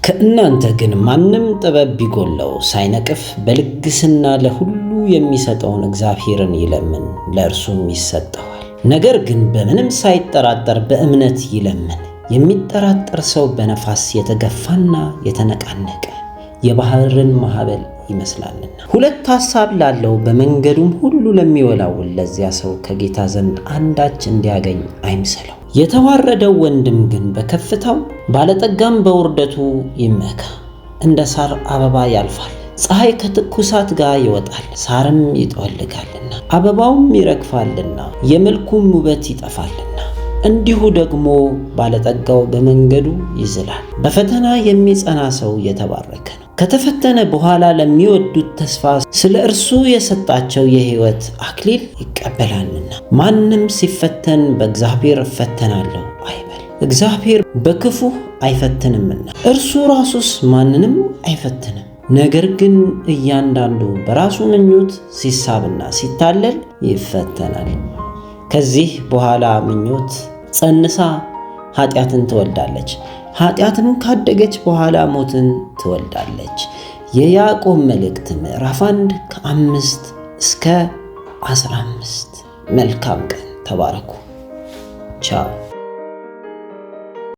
ከእናንተ ግን ማንም ጥበብ ቢጎለው ሳይነቅፍ በልግስና ለሁሉ የሚሰጠውን እግዚአብሔርን ይለምን፣ ለእርሱም ይሰጠዋል። ነገር ግን በምንም ሳይጠራጠር በእምነት ይለምን። የሚጠራጠር ሰው በነፋስ የተገፋና የተነቃነቀ የባህርን ማዕበል ይመስላልና። ሁለት ሐሳብ ላለው በመንገዱም ሁሉ ለሚወላውል ለዚያ ሰው ከጌታ ዘንድ አንዳች እንዲያገኝ አይምሰለው። የተዋረደው ወንድም ግን በከፍታው ባለጠጋም በውርደቱ ይመካ። እንደ ሳር አበባ ያልፋል፣ ፀሐይ ከትኩሳት ጋር ይወጣል፣ ሳርም ይጠወልጋልና አበባውም ይረግፋልና የመልኩም ውበት ይጠፋልና። እንዲሁ ደግሞ ባለጠጋው በመንገዱ ይዝላል። በፈተና የሚጸና ሰው የተባረከ ነው። ከተፈተነ በኋላ ለሚወዱት ተስፋ ስለ እርሱ የሰጣቸው የሕይወት አክሊል ይቀበላልና። ማንም ሲፈተን በእግዚአብሔር እፈተናለሁ አይበል፣ እግዚአብሔር በክፉ አይፈትንምና እርሱ ራሱስ ማንንም አይፈትንም። ነገር ግን እያንዳንዱ በራሱ ምኞት ሲሳብና ሲታለል ይፈተናል። ከዚህ በኋላ ምኞት ጸንሳ ኃጢአትን ትወልዳለች፣ ኃጢአትም ካደገች በኋላ ሞትን ትወልዳለች። የያዕቆብ መልእክት ምዕራፍ 1 ከ5 እስከ 15። መልካም ቀን። ተባረኩ። ቻው።